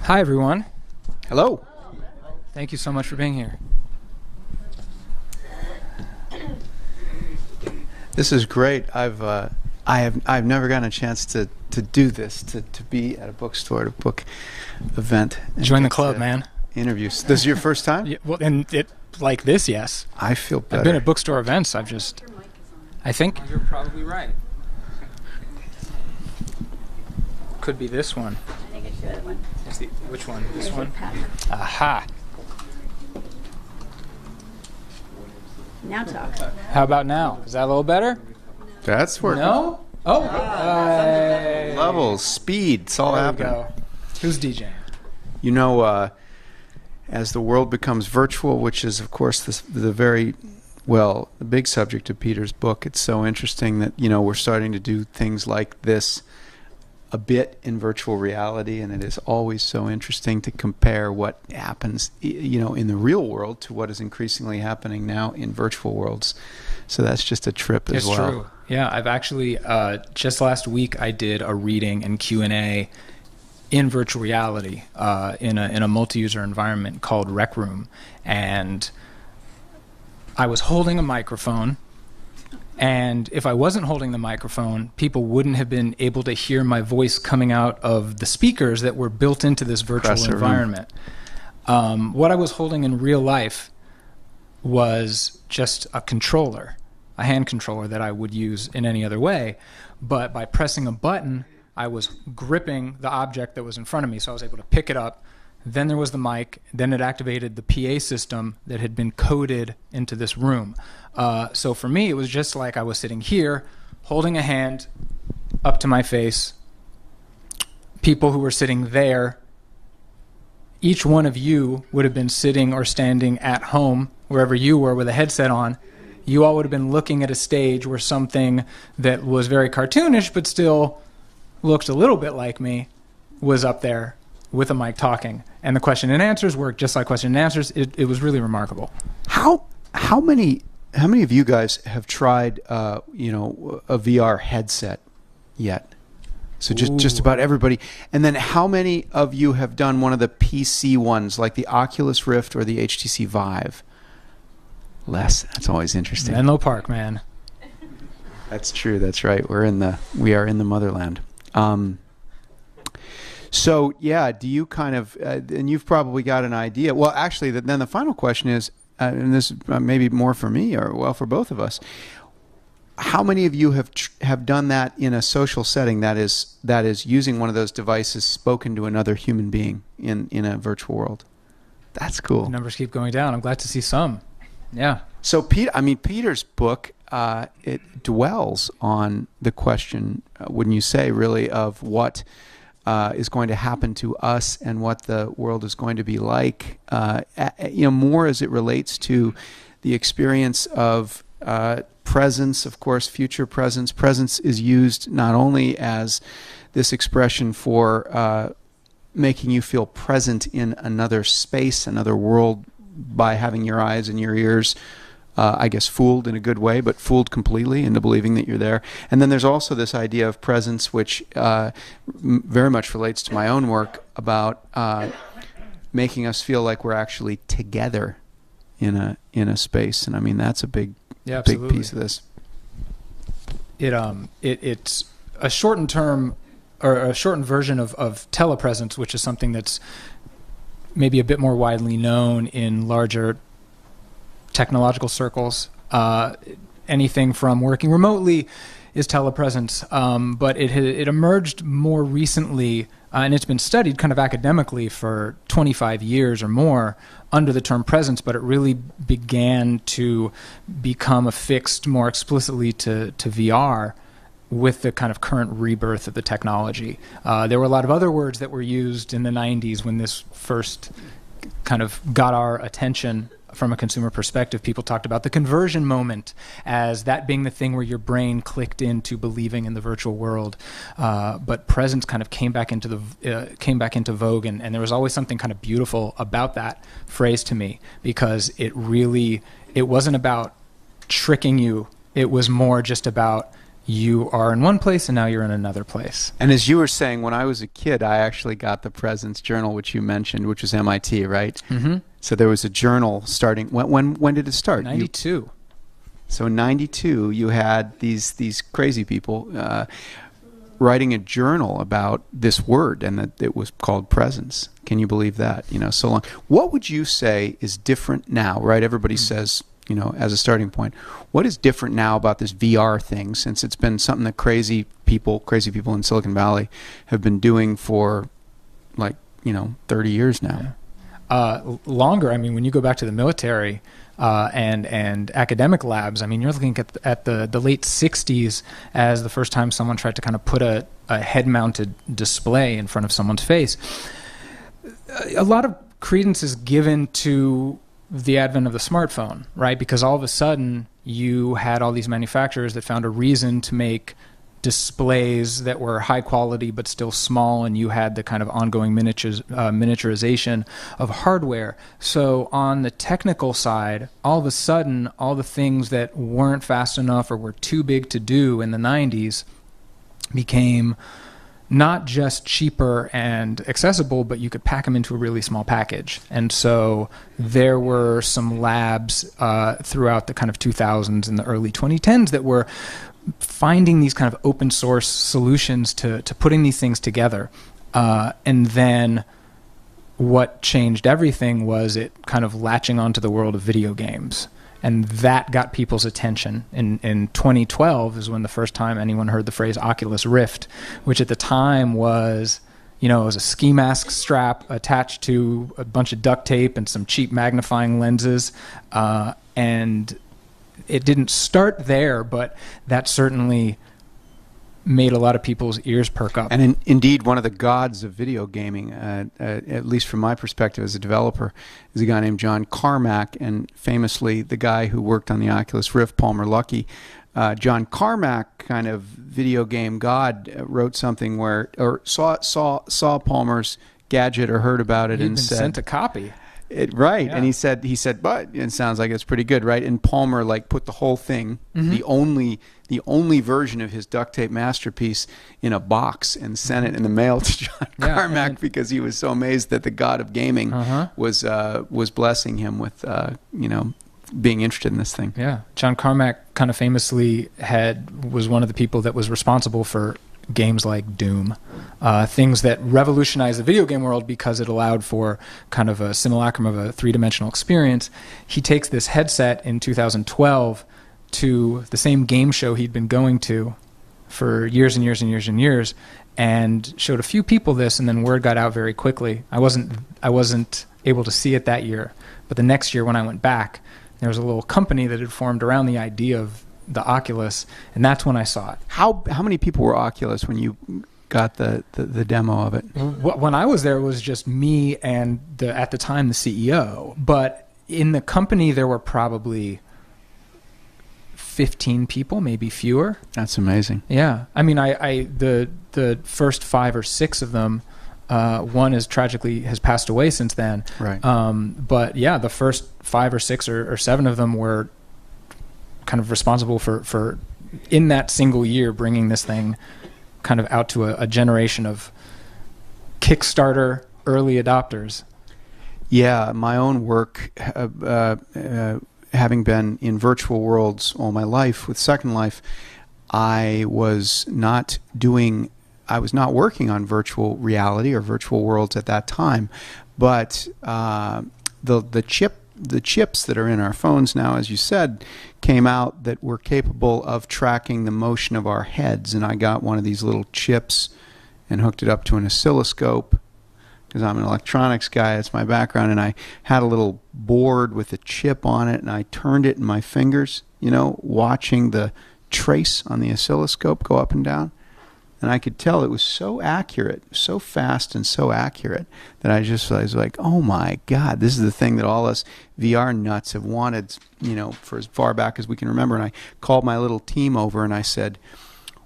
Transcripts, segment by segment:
Hi, everyone. Hello. Thank you so much for being here. This is great. I've never gotten a chance to do this, to be at a bookstore, at a book event. Join the club, man. Interviews. This is your first time? Yeah, well, and it like this, yes. I feel better. I've been at bookstore events. I think you're probably right. Could be this one. I think it's the other one. Which one? This one? Pattern. Aha. Now talk. How about now? Is that a little better? That's working. No? Oh. Levels, speed, it's all There we happening. go. Who's DJing? You know, as the world becomes virtual, which is, of course, the big subject of Peter's book, it's so interesting that, we're starting to do things like this a bit in virtual reality, and it is always so interesting to compare what happens, in the real world to what is increasingly happening now in virtual worlds. So that's just a trip as well. It's true. Yeah, I've actually, just last week, I did a reading and Q&A in virtual reality in a multi-user environment called Rec Room. And I was holding a microphone. And if I wasn't holding the microphone, people wouldn't have been able to hear my voice coming out of the speakers that were built into this virtual environment. What I was holding in real life was just a controller, a hand controller that I would use in any other way. But by pressing a button, I was gripping the object that was in front of me, so I was able to pick it up. Then there was the mic. Then it activated the PA system that had been coded into this room. So for me, it was just like I was sitting here, holding a hand up to my face. People who were sitting there, each one of you would have been sitting or standing at home, wherever you were, with a headset on. You all would have been looking at a stage where something that was very cartoonish but still looked a little bit like me was up there with a mic talking. And the question and answers worked just like question and answers. It was really remarkable. How many of you guys have tried a VR headset yet? So just about everybody. And then how many of you have done one of the PC ones like the Oculus Rift or the HTC Vive? Less. That's always interesting. Menlo Park, man. That's true. That's right. We are in the motherland. So yeah, do you kind of, and you've probably got an idea. Well, actually, then the final question is, and this may be more for me or for both of us. How many of you have done that in a social setting? That is using one of those devices, spoken to another human being in a virtual world. That's cool. The numbers keep going down. I'm glad to see some. Yeah. So Peter's book, it dwells on the question, wouldn't you say, really, of what is going to happen to us and what the world is going to be like, more as it relates to the experience of presence, of course, future presence. Presence is used not only as this expression for making you feel present in another space, another world, by having your eyes and your ears I guess fooled in a good way, but fooled completely into believing that you're there. And then there's also this idea of presence, which very much relates to my own work about making us feel like we're actually together in a space. And I mean, that's a big piece of this. It's a shortened term or a shortened version of telepresence, which is something that's maybe a bit more widely known in larger technological circles. Anything from working remotely is telepresence, but it emerged more recently, and it's been studied kind of academically for 25 years or more under the term presence, but it really began to become affixed more explicitly to VR with the kind of current rebirth of the technology. There were a lot of other words that were used in the 90s when this first kind of got our attention from a consumer perspective. People talked about the conversion moment as that being the thing where your brain clicked into believing in the virtual world. But presence kind of came back into vogue, and there was always something kind of beautiful about that phrase to me, because it wasn't about tricking you. It was more just about you are in one place and now you're in another place. And as you were saying, when I was a kid, I actually got the Presence Journal, which you mentioned, which was MIT, right? Mm-hmm. So there was a journal starting. When did it start? 92. So in 92, you had these crazy people writing a journal about this word, and that it was called presence. Can you believe that? So long. What would you say is different now, right? Everybody says, as a starting point, what is different now about this VR thing, since it's been something that crazy people in Silicon Valley have been doing for 30 years now? Longer. I mean, when you go back to the military and academic labs, I mean, you're looking at the late 60s as the first time someone tried to kind of put a head-mounted display in front of someone's face. A lot of credence is given to the advent of the smartphone, right? Because all of a sudden you had all these manufacturers that found a reason to make displays that were high quality but still small, and you had the kind of ongoing miniaturization of hardware. So on the technical side, all of a sudden, all the things that weren't fast enough or were too big to do in the 90s became not just cheaper and accessible, but you could pack them into a really small package. And so there were some labs throughout the kind of 2000s and the early 2010s that were finding these kind of open source solutions to putting these things together. And then what changed everything was it kind of latching onto the world of video games. And that got people's attention. In 2012 is when the first time anyone heard the phrase Oculus Rift, which at the time was, it was a ski mask strap attached to a bunch of duct tape and some cheap magnifying lenses. And it didn't start there, but that certainly made a lot of people's ears perk up. And indeed, one of the gods of video gaming, at least from my perspective as a developer, is a guy named John Carmack, and famously the guy who worked on the Oculus Rift, Palmer Luckey. John Carmack, kind of video game god, wrote something or saw Palmer's gadget or heard about it and said, sent a copy. Right. Yeah. And he said, but it sounds like it's pretty good, right? And Palmer put the whole thing, the only version of his duct tape masterpiece, in a box and sent it in the mail to John Carmack because he was so amazed that the god of gaming was blessing him with being interested in this thing. Yeah. John Carmack kind of famously was one of the people that was responsible for games like Doom, things that revolutionized the video game world because it allowed for kind of a simulacrum of a three-dimensional experience. He takes this headset in 2012 to the same game show he'd been going to for years and years and years and years, and showed a few people this, and then word got out very quickly. I wasn't able to see it that year, but the next year when I went back, there was a little company that had formed around the idea of the Oculus, and that's when I saw it. How many people were Oculus when you got the demo of it? When I was there, it was just me and at the time the CEO. But in the company, there were probably 15 people, maybe fewer. That's amazing. Yeah, I mean, the first 5 or 6 of them. One has passed away since then. Right. But yeah, the first 5 or 6 or 7 of them were kind of responsible for in that single year bringing this thing kind of out to a generation of Kickstarter early adopters. Yeah, my own work, having been in virtual worlds all my life with Second Life, I was not working on virtual reality or virtual worlds at that time, but the chips that are in our phones now, as you said, came out that were capable of tracking the motion of our heads. And I got one of these little chips and hooked it up to an oscilloscope because I'm an electronics guy. It's my background. And I had a little board with a chip on it, and I turned it in my fingers, watching the trace on the oscilloscope go up and down. And I could tell it was so accurate, so fast and so accurate that I was like, oh my God, this is the thing that all us VR nuts have wanted, for as far back as we can remember. And I called my little team over and I said,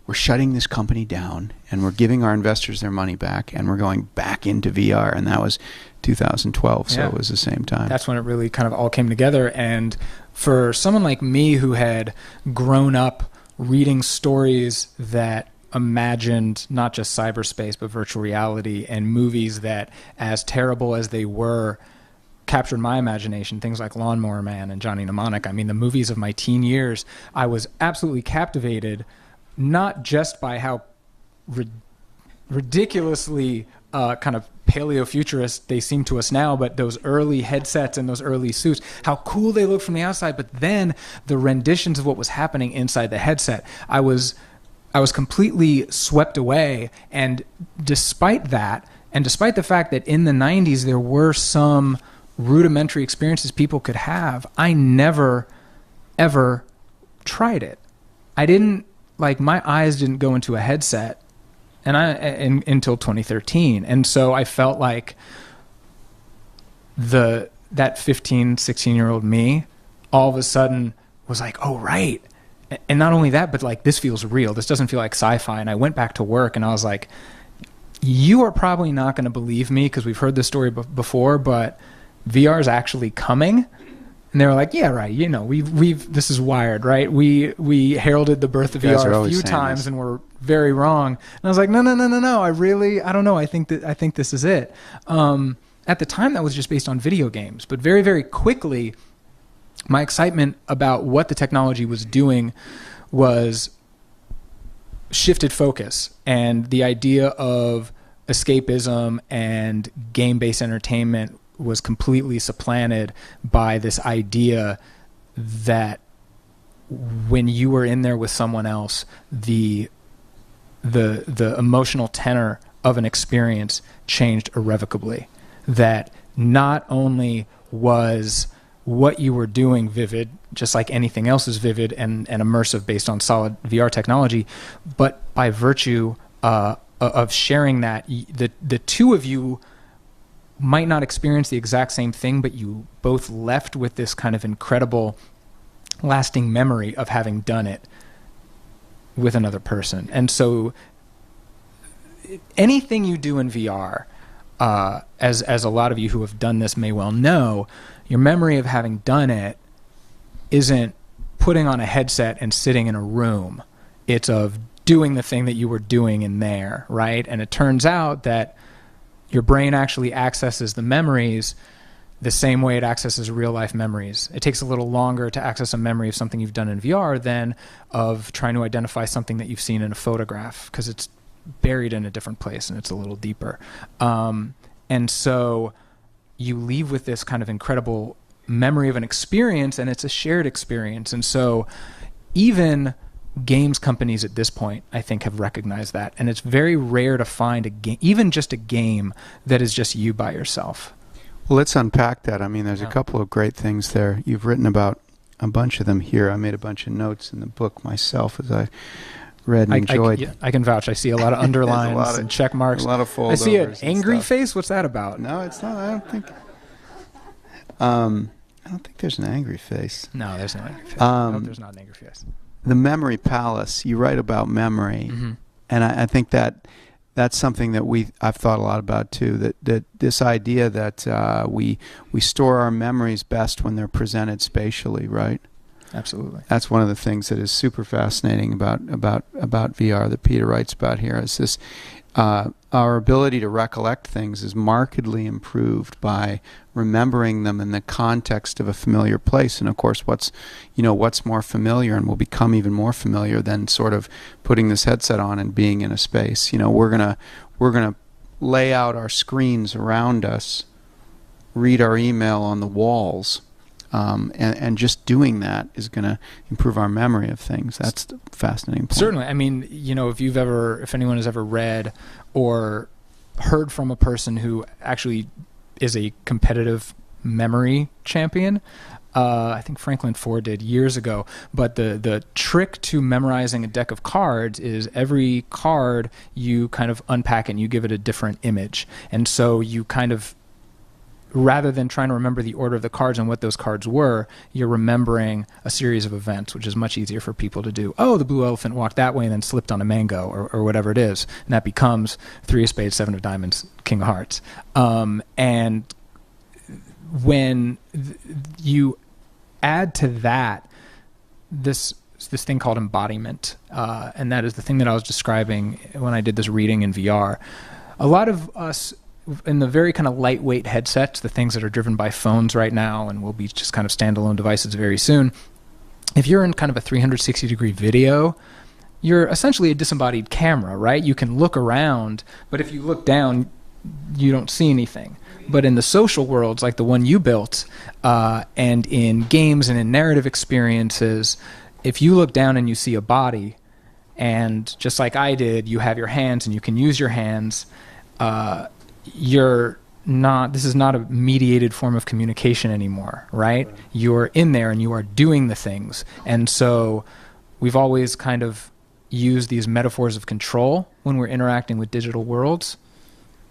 we're shutting this company down and we're giving our investors their money back and we're going back into VR. And that was 2012, so it was the same time. That's when it really kind of all came together. And for someone like me who had grown up reading stories that imagined not just cyberspace but virtual reality, and movies that, as terrible as they were, captured my imagination. Things like Lawnmower Man and Johnny Mnemonic. I mean, the movies of my teen years, I was absolutely captivated, not just by how ridiculously kind of paleo-futurist they seem to us now, but those early headsets and those early suits, how cool they look from the outside, but then the renditions of what was happening inside the headset. I was completely swept away, and despite that, and despite the fact that in the 90s there were some rudimentary experiences people could have, I never, ever tried it. I didn't, like, my eyes didn't go into a headset until 2013. And so I felt like that 15, 16-year-old me all of a sudden was like, oh, right. And not only that, but like, this feels real. This doesn't feel like sci-fi. And I went back to work and I was like, you are probably not going to believe me because we've heard this story before, but VR is actually coming. And they were like, yeah, right. You know, we've this is Wired, right? We heralded the birth of VR a few times and we're very wrong. And I was like, no. I don't know. I think this is it. At the time, that was just based on video games, but very, very quickly, my excitement about what the technology was doing was shifted focus, and the idea of escapism and game-based entertainment was completely supplanted by this idea that when you were in there with someone else, the emotional tenor of an experience changed irrevocably. That not only was what you were doing vivid, just like anything else is vivid and immersive based on solid VR technology, but by virtue of sharing that, the two of you might not experience the exact same thing, but you both left with this kind of incredible lasting memory of having done it with another person. And so anything you do in VR, as a lot of you who have done this may well know, your memory of having done it isn't putting on a headset and sitting in a room. It's of doing the thing that you were doing in there, right? And it turns out that your brain actually accesses the memories the same way it accesses real life memories. It takes a little longer to access a memory of something you've done in VR than of trying to identify something that you've seen in a photograph, because it's buried in a different place and it's a little deeper. And so you leave with this kind of incredible memory of an experience, and it's a shared experience. And so even games companies at this point, I think, have recognized that. And it's very rare to find a game, even just a game, that is just you by yourself. Well, let's unpack that. I mean, there's a couple of great things there. You've written about a bunch of them here. I made a bunch of notes in the book myself as I read and enjoyed. I can vouch. I see a lot of underlines and check marks. A lot of foldovers. I see an angry face. What's that about? No, it's not. I don't think there's an angry face. No, there's no angry face. I hope there's not an angry face. The memory palace. You write about memory, Mm-hmm. and I think that's something that I've thought a lot about too. That this idea that we store our memories best when they're presented spatially, right? Absolutely. That's one of the things that is super fascinating about VR that Peter writes about here. Is this our ability to recollect things is markedly improved by remembering them in the context of a familiar place. And of course, what's more familiar and will become even more familiar than sort of putting this headset on and being in a space. We're gonna lay out our screens around us, read our email on the walls. And just doing that is going to improve our memory of things. That's the fascinating point. Certainly. I mean, if anyone has ever read or heard from a person who actually is a competitive memory champion, I think Franklin Ford did years ago. But the trick to memorizing a deck of cards is every card you kind of unpack and you give it a different image. And so you kind of, rather than trying to remember the order of the cards and what those cards were, you're remembering a series of events, which is much easier for people to do. Oh, the blue elephant walked that way and then slipped on a mango, or whatever it is. And that becomes 3 of spades, 7 of diamonds, king of hearts. And when you add to that this this thing called embodiment, and that is the thing that I was describing when I did this reading in VR. A lot of us in the very kind of lightweight headsets, the things that are driven by phones right now and will be just kind of standalone devices very soon, if you're in kind of a 360-degree video, you're essentially a disembodied camera, right? You can look around, but if you look down, you don't see anything. But in the social worlds like the one you built, and in games and in narrative experiences, if you look down and you see a body, and just like I did, you have your hands and you can use your hands, this is not a mediated form of communication anymore, right? You're in there and you are doing the things. And so we've always kind of used these metaphors of control when we're interacting with digital worlds.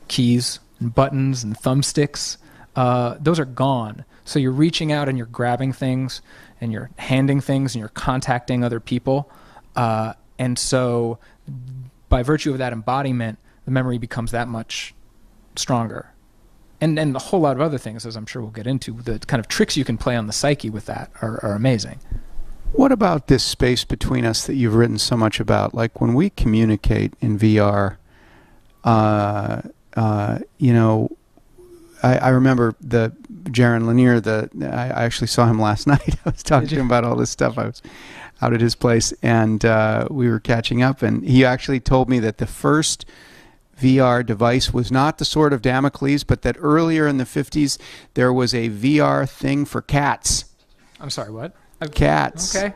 Keys and buttons and thumbsticks, those are gone. So you're reaching out and you're grabbing things and you're handing things and you're contacting other people. And so by virtue of that embodiment, the memory becomes that much stronger. And a whole lot of other things, as I'm sure we'll get into. The kind of tricks you can play on the psyche with that are amazing. What about this space between us that you've written so much about? Like when we communicate in VR, I remember the Jaron Lanier, I actually saw him last night. I was talking to him about all this stuff. I was out at his place, and we were catching up, and he actually told me that the first VR device was not the Sword of Damocles, but that earlier in the 50s, there was a VR thing for cats. I'm sorry, what? Cats. Okay.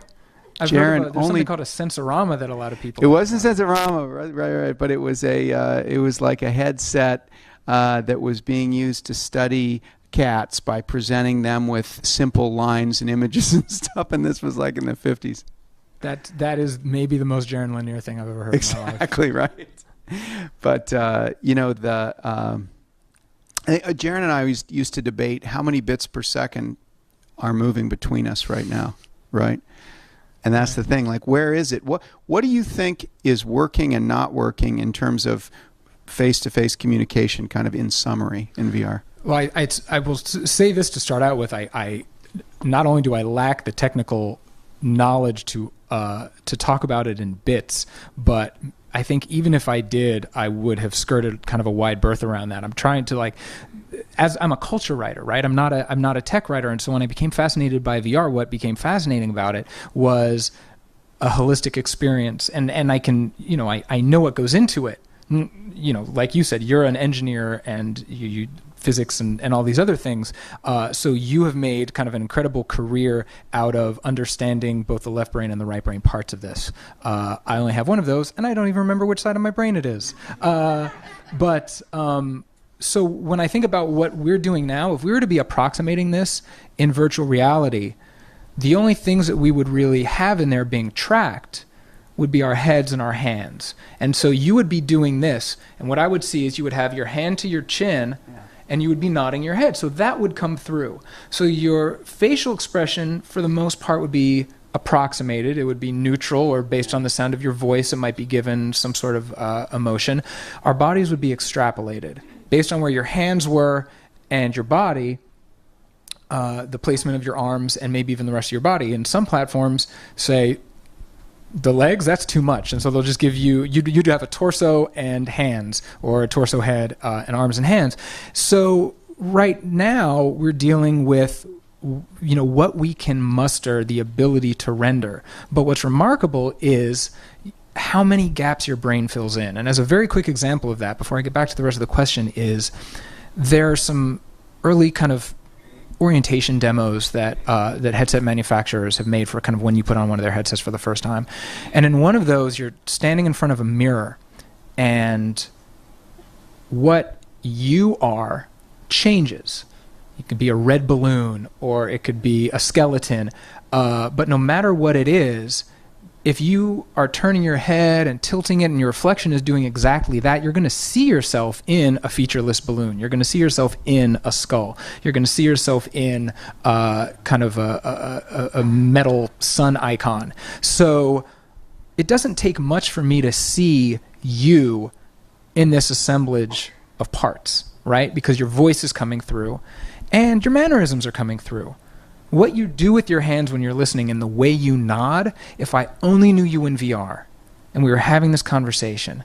I've Jaron, heard of there's something called a Sensorama that a lot of people... It wasn't Sensorama, right, but it was it was like a headset that was being used to study cats by presenting them with simple lines and images and stuff, and this was like in the 50s. That is maybe the most Jaron Lanier thing I've ever heard in my life. Exactly, right. But, Jaron and I used to debate how many bits per second are moving between us right now, right? And that's the thing. Like, where is it? What do you think is working and not working in terms of face-to-face communication, kind of in summary, in VR? Well, I will say this to start out with. I not only do I lack the technical knowledge to talk about it in bits, but I think even if I did, I would have skirted kind of a wide berth around that. I'm trying to as I'm a culture writer, right? I'm not a tech writer, and so when I became fascinated by VR, what became fascinating about it was a holistic experience, and I can, I know what goes into it. Like you said, you're an engineer and you physics and all these other things. So you have made kind of an incredible career out of understanding both the left brain and the right brain parts of this. I only have one of those, and I don't even remember which side of my brain it is. So when I think about what we're doing now, if we were to be approximating this in virtual reality, the only things that we would really have in there being tracked would be our heads and our hands. And so you would be doing this, and what I would see is you would have your hand to your chin, and you would be nodding your head. So that would come through. So your facial expression, for the most part, would be approximated. It would be neutral, or based on the sound of your voice, it might be given some sort of emotion. Our bodies would be extrapolated. Based on where your hands were and your body, the placement of your arms, and maybe even the rest of your body. And some platforms say, the legs, that's too much. And so they'll just give you'd have a torso and hands, or a torso, head, and arms and hands. So right now we're dealing with, what we can muster the ability to render. But what's remarkable is how many gaps your brain fills in. And as a very quick example of that, before I get back to the rest of the question, is there are some early kind of orientation demos that headset manufacturers have made for kind of when you put on one of their headsets for the first time. And in one of those, you're standing in front of a mirror, and what you are changes. It could be a red balloon, or it could be a skeleton. But no matter what it is, if you are turning your head and tilting it and your reflection is doing exactly that, you're going to see yourself in a featureless balloon. You're going to see yourself in a skull. You're going to see yourself in kind of a metal sun icon. So it doesn't take much for me to see you in this assemblage of parts, right? Because your voice is coming through and your mannerisms are coming through. what you do with your hands when you're listening and the way you nod, if I only knew you in VR and we were having this conversation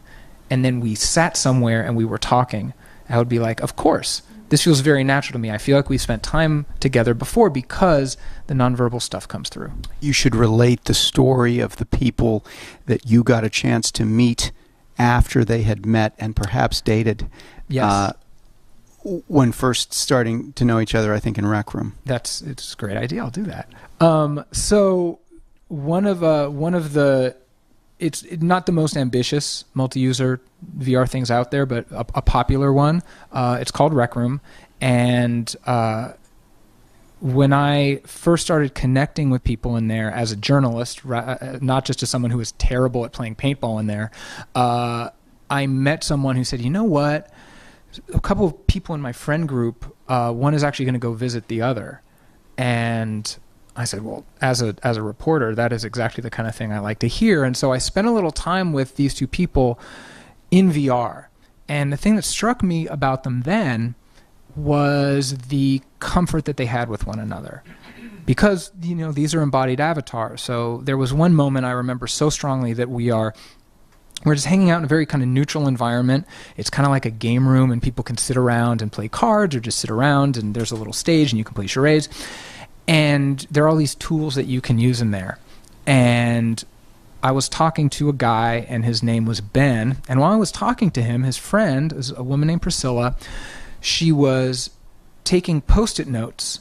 and then we sat somewhere and we were talking, I would be like, of course, this feels very natural to me. I feel like we spent time together before because the nonverbal stuff comes through. You should relate the story of the people that you got a chance to meet after they had met and perhaps dated. Yes. When first starting to know each other, I think in Rec Room. It's a great idea. I'll do that. So one of the, it's not the most ambitious multi-user VR things out there, but a popular one. It's called Rec Room, and when I first started connecting with people in there as a journalist, not just as someone who was terrible at playing paintball in there, I met someone who said, you know what? A couple of people in my friend group, one is actually going to go visit the other. And I said, well, as a reporter, that is exactly the kind of thing I like to hear. And so I spent a little time with these two people in VR. And the thing that struck me about them then was the comfort that they had with one another. Because, these are embodied avatars. So there was one moment I remember so strongly that we're just hanging out in a very kind of neutral environment. It's kind of like a game room, and people can sit around and play cards or just sit around, and there's a little stage and you can play charades. And there are all these tools that you can use in there. And I was talking to a guy, and his name was Ben. And while I was talking to him, his friend is a woman named Priscilla. She was taking Post-it notes,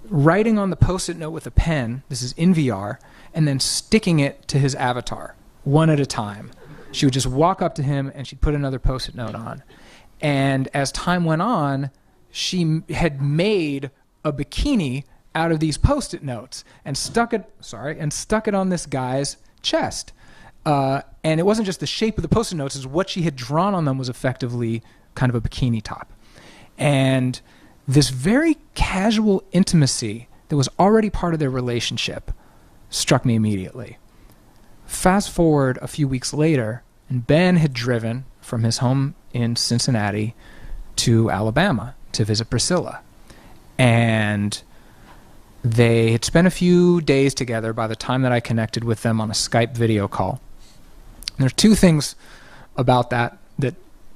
writing on the Post-it note with a pen, this is in VR, and then sticking it to his avatar, one at a time. She would just walk up to him and she'd put another Post-it note on. And as time went on, she had made a bikini out of these Post-it notes and stuck it on this guy's chest. And it wasn't just the shape of the Post-it notes, is what she had drawn on them was effectively kind of a bikini top. And this very casual intimacy that was already part of their relationship struck me immediately. Fast forward a few weeks later, and Ben had driven from his home in Cincinnati to Alabama to visit Priscilla. And they had spent a few days together by the time that I connected with them on a Skype video call. And there's two things about that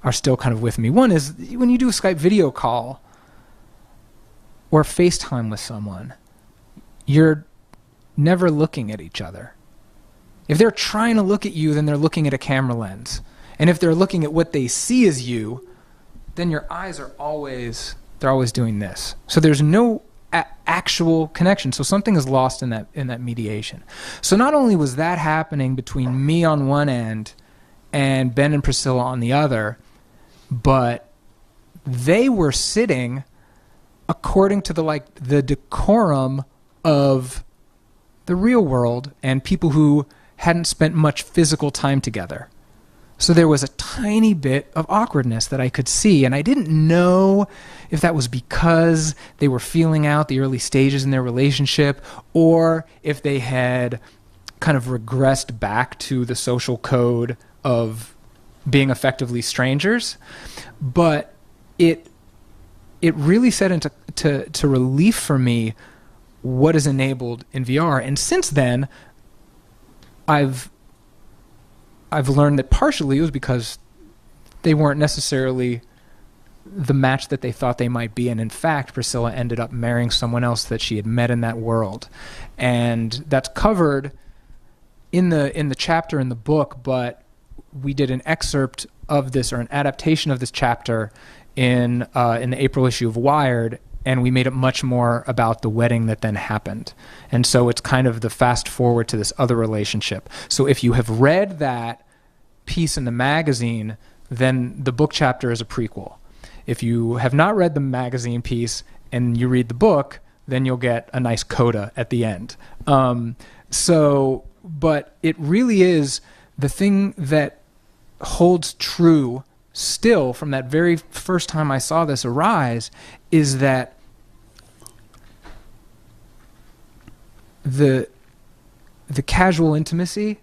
are still kind of with me. One is when you do a Skype video call or FaceTime with someone, you're never looking at each other. If they're trying to look at you, then they're looking at a camera lens. And if they're looking at what they see as you, then your eyes are always doing this. So there's no actual connection. So something is lost in that mediation. So not only was that happening between me on one end and Ben and Priscilla on the other, but they were sitting according to the decorum of the real world and people who hadn't spent much physical time together. So there was a tiny bit of awkwardness that I could see, and I didn't know if that was because they were feeling out the early stages in their relationship or if they had kind of regressed back to the social code of being effectively strangers. But it really set into relief for me what is enabled in VR. And since then, I've learned that partially it was because they weren't necessarily the match that they thought they might be, and in fact, Priscilla ended up marrying someone else that she had met in that world, and that's covered in the chapter in the book. But we did an excerpt of this, or an adaptation of this chapter, in the April issue of Wired. And we made it much more about the wedding that then happened. And so it's kind of the fast forward to this other relationship. So if you have read that piece in the magazine, then the book chapter is a prequel. If you have not read the magazine piece and you read the book, then you'll get a nice coda at the end. But it really is the thing that holds true still from that very first time I saw this arise, is that the casual intimacy,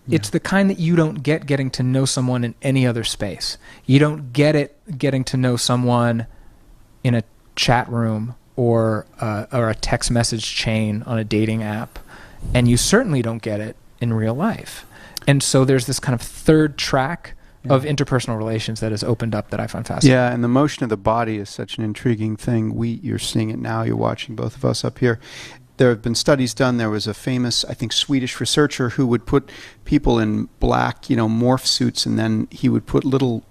it's the kind that you don't get getting to know someone in any other space. You don't get it getting to know someone in a chat room or a text message chain on a dating app, and you certainly don't get it in real life. And so there's this kind of third track of interpersonal relations that has opened up that I find fascinating. Yeah, and the motion of the body is such an intriguing thing. You're seeing it now. You're watching both of us up here. There have been studies done. There was a famous, I think, Swedish researcher who would put people in black, morph suits, and then he would put little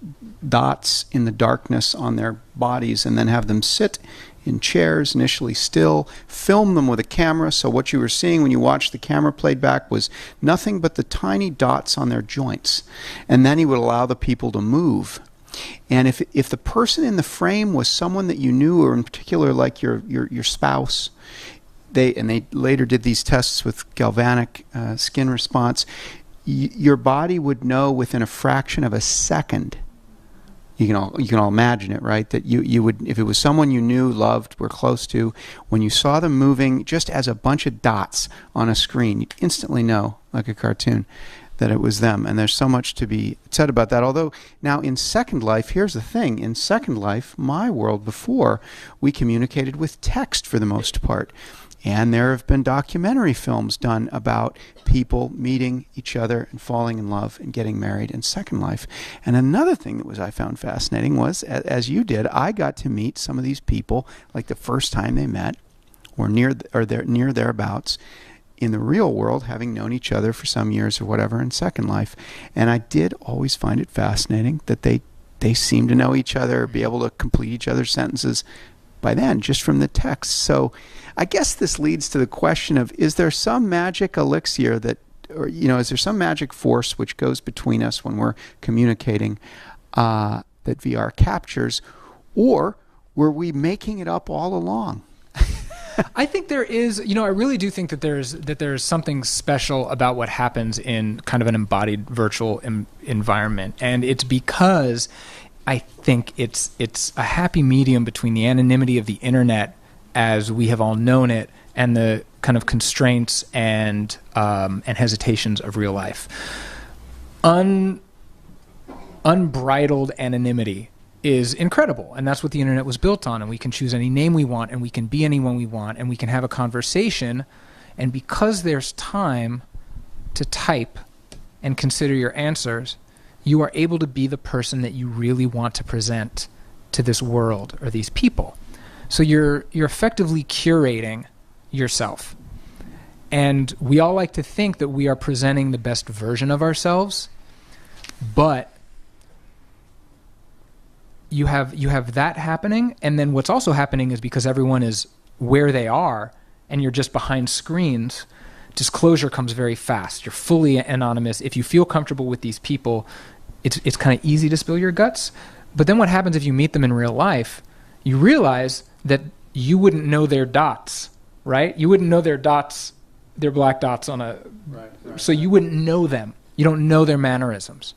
dots in the darkness on their bodies and then have them sit in chairs, initially still, film them with a camera. So what you were seeing when you watched the camera played back was nothing but the tiny dots on their joints. And then he would allow the people to move. And if the person in the frame was someone that you knew, or in particular like your spouse, they later did these tests with galvanic skin response, your body would know within a fraction of a second. You can all imagine it, right? That you would, if it was someone you knew, loved, were close to, when you saw them moving just as a bunch of dots on a screen, you'd instantly know, like a cartoon, that it was them. And there's so much to be said about that. Although now in Second Life, here's the thing. In Second Life, my world before, we communicated with text for the most part. And there have been documentary films done about people meeting each other and falling in love and getting married in Second Life. And another thing that I found fascinating was, as you did, I got to meet some of these people like the first time they met, or near thereabouts, in the real world, having known each other for some years or whatever in Second Life. And I did always find it fascinating that they seem to know each other, be able to complete each other's sentences by then, just from the text. So I guess this leads to the question of, is there some magic elixir that, or is there some magic force which goes between us when we're communicating that VR captures, or were we making it up all along? I think there is, I really do think that there's something special about what happens in kind of an embodied virtual environment, and it's because I think it's a happy medium between the anonymity of the internet as we have all known it and the kind of constraints and hesitations of real life. Unbridled anonymity is incredible, and that's what the internet was built on, and we can choose any name we want, and we can be anyone we want, and we can have a conversation, and because there's time to type and consider your answers, you are able to be the person that you really want to present to this world or these people. So you're effectively curating yourself. And we all like to think that we are presenting the best version of ourselves, but you have that happening, and then what's also happening is because everyone is where they are and you're just behind screens, disclosure comes very fast. You're fully anonymous. If you feel comfortable with these people, it's kind of easy to spill your guts. But then what happens if you meet them in real life? You realize that you wouldn't know their dots, right? You wouldn't know their dots, their black dots on a... Right. So you wouldn't know them. You don't know their mannerisms.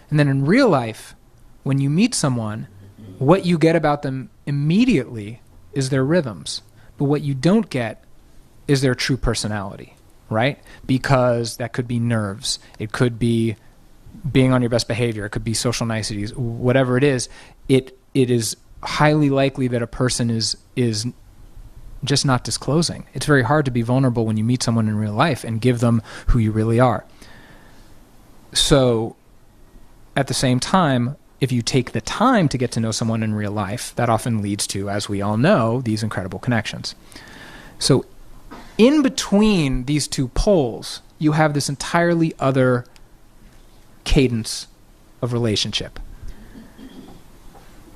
And then in real life, when you meet someone, what you get about them immediately is their rhythms. But what you don't get is their true personality, right? Because that could be nerves. It could be being on your best behavior. It could be social niceties. Whatever it is is highly likely that a person is just not disclosing. It's very hard to be vulnerable when you meet someone in real life and give them who you really are. So at the same time, if you take the time to get to know someone in real life, that often leads to, as we all know, these incredible connections. So in between these two poles, you have this entirely other cadence of relationship.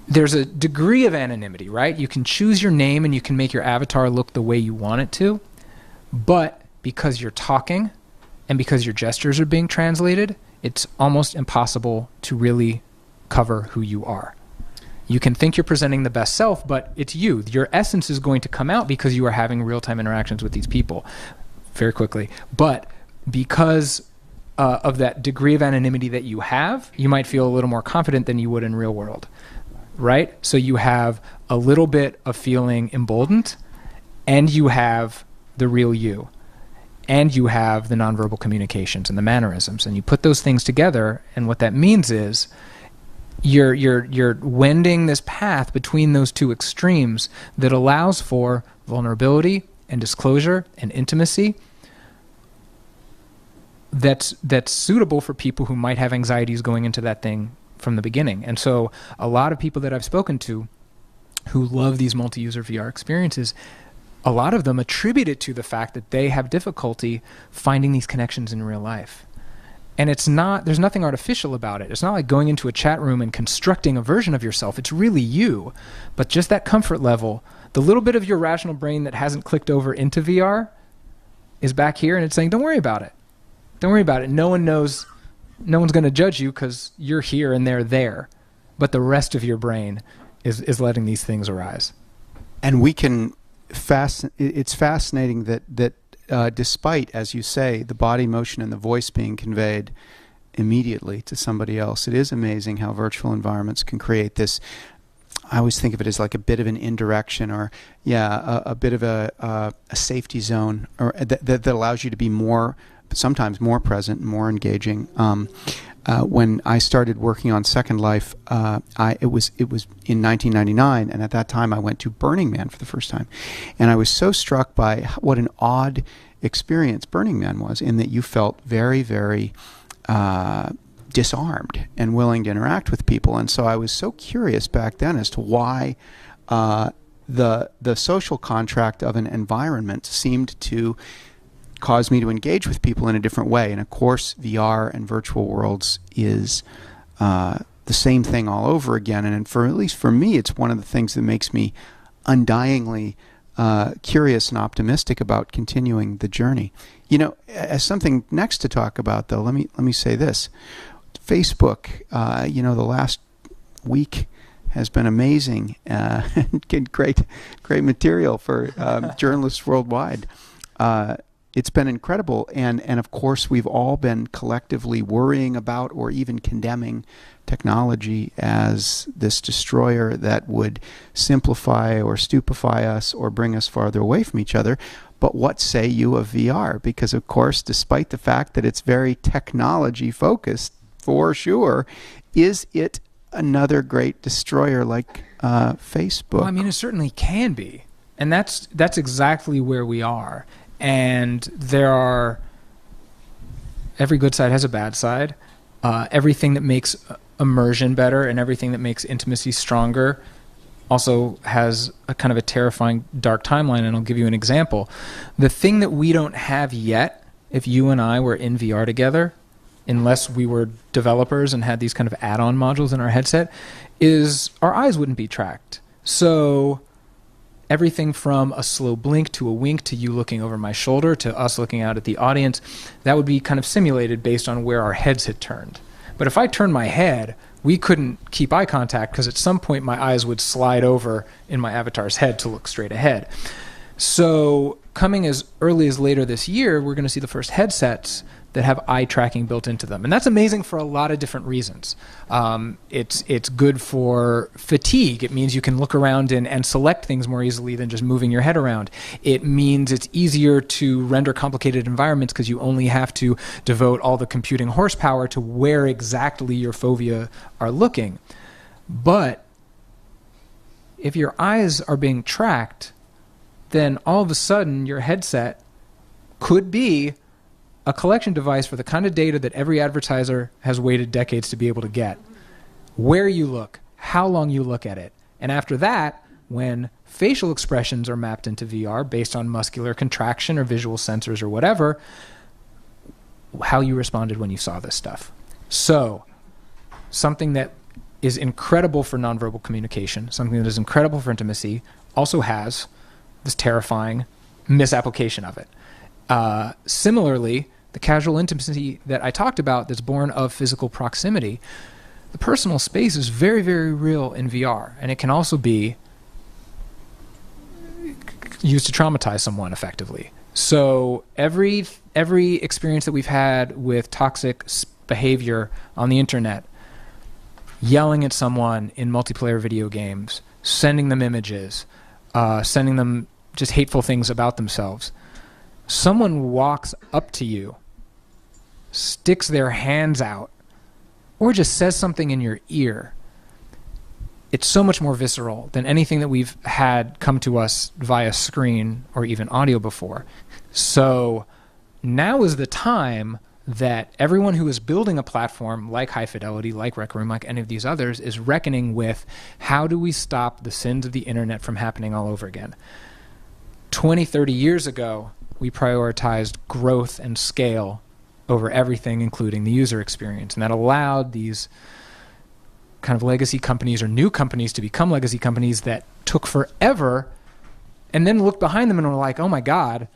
There's a degree of anonymity, right? You can choose your name and you can make your avatar look the way you want it to, but because you're talking and because your gestures are being translated, it's almost impossible to really cover who you are. You can think you're presenting the best self, but it's you. Your essence is going to come out because you are having real-time interactions with these people very quickly. But because of that degree of anonymity that you have, you might feel a little more confident than you would in real world, right? So you have a little bit of feeling emboldened, and you have the real you, and you have the nonverbal communications and the mannerisms, and you put those things together, and what that means is you're wending this path between those two extremes that allows for vulnerability and disclosure and intimacy that's suitable for people who might have anxieties going into that thing from the beginning. And so a lot of people that I've spoken to who love these multi-user VR experiences, a lot of them attribute it to the fact that they have difficulty finding these connections in real life. And there's nothing artificial about it. It's not like going into a chat room and constructing a version of yourself. It's really you. But just that comfort level, the little bit of your rational brain that hasn't clicked over into VR is back here, and it's saying, don't worry about it. Don't worry about it. No one knows. No one's going to judge you because you're here and they're there. But the rest of your brain is letting these things arise. And we can it's fascinating that despite, as you say, the body motion and the voice being conveyed immediately to somebody else, it is amazing how virtual environments can create this. I always think of it as like a bit of an indirection, or a bit of a safety zone, or that allows you to be sometimes more present and more engaging. When I started working on Second Life, it was in 1999, and at that time I went to Burning Man for the first time, and I was so struck by what an odd experience Burning Man was, in that you felt very, very disarmed and willing to interact with people. And so I was so curious back then as to why the social contract of an environment seemed to cause me to engage with people in a different way. And of course, VR and virtual worlds is the same thing all over again. And at least for me, it's one of the things that makes me undyingly curious and optimistic about continuing the journey. You know, as something next to talk about, though, let me say this. Facebook, the last week has been amazing. Great material for journalists worldwide. It's been incredible, and of course we've all been collectively worrying about or even condemning technology as this destroyer that would simplify or stupefy us or bring us farther away from each other. But what say you of VR? Because of course, despite the fact that it's very technology focused, for sure, is it another great destroyer like Facebook? Well, I mean, it certainly can be, and that's exactly where we are. And every good side has a bad side. Everything that makes immersion better and everything that makes intimacy stronger also has a kind of a terrifying dark timeline. And I'll give you an example. The thing that we don't have yet, if you and I were in VR together, unless we were developers and had these kind of add-on modules in our headset, is our eyes wouldn't be tracked. So everything from a slow blink to a wink to you looking over my shoulder to us looking out at the audience, that would be kind of simulated based on where our heads had turned. But if I turned my head, we couldn't keep eye contact because at some point my eyes would slide over in my avatar's head to look straight ahead. So coming as early as later this year, we're going to see the first headsets that have eye tracking built into them. And that's amazing for a lot of different reasons. It's good for fatigue. It means you can look around and select things more easily than just moving your head around. It means it's easier to render complicated environments because you only have to devote all the computing horsepower to where exactly your fovea are looking. But if your eyes are being tracked, then all of a sudden your headset could be a collection device for the kind of data that every advertiser has waited decades to be able to get. Where you look, how long you look at it. And after that, when facial expressions are mapped into VR based on muscular contraction or visual sensors or whatever, how you responded when you saw this stuff. So, something that is incredible for nonverbal communication, something that is incredible for intimacy, also has this terrifying misapplication of it. Similarly, the casual intimacy that I talked about that's born of physical proximity, the personal space is very, very real in VR, and it can also be used to traumatize someone effectively. So every experience that we've had with toxic behavior on the internet, yelling at someone in multiplayer video games, sending them images, sending them just hateful things about themselves, someone walks up to you, sticks their hands out, or just says something in your ear, it's so much more visceral than anything that we've had come to us via screen or even audio before. So now is the time that everyone who is building a platform like High Fidelity, like Rec Room, like any of these others, is reckoning with how do we stop the sins of the internet from happening all over again. 20, 30 years ago, we prioritized growth and scale over everything, including the user experience. And that allowed these kind of legacy companies or new companies to become legacy companies that took forever, and then looked behind them and were like, oh my God,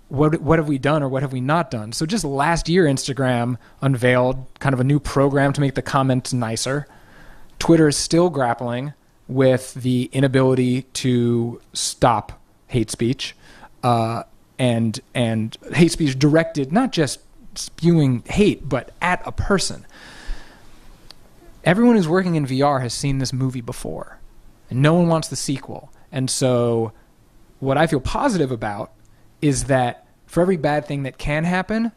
what have we done or what have we not done? So just last year, Instagram unveiled kind of a new program to make the comments nicer. Twitter is still grappling with the inability to stop hate speech, and hate speech directed not just spewing hate, but at a person. Everyone who's working in VR has seen this movie before, and no one wants the sequel. And so what I feel positive about is that for every bad thing that can happen,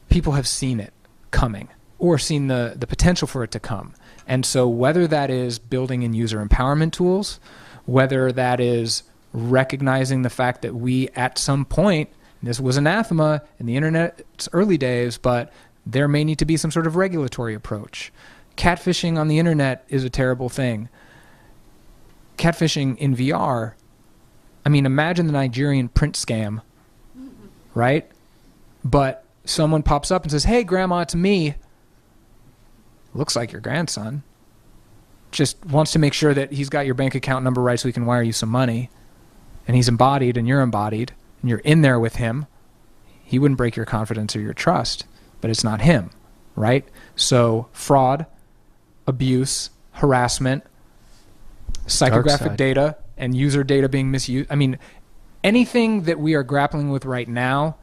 people have seen it coming or seen the potential for it to come. And so whether that is building in user empowerment tools, whether that is recognizing the fact that we at some point, this was anathema in the internet's early days, but there may need to be some sort of regulatory approach. Catfishing on the internet is a terrible thing. Catfishing in VR, I mean, imagine the Nigerian print scam, right? But someone pops up and says, hey, grandma, it's me. Looks like your grandson. Just wants to make sure that he's got your bank account number right so he can wire you some money. And he's embodied and you're embodied and you're in there with him. He wouldn't break your confidence or your trust, but it's not him, right? So fraud, abuse, harassment, psychographic data, and user data being misused. I mean, anything that we are grappling with right now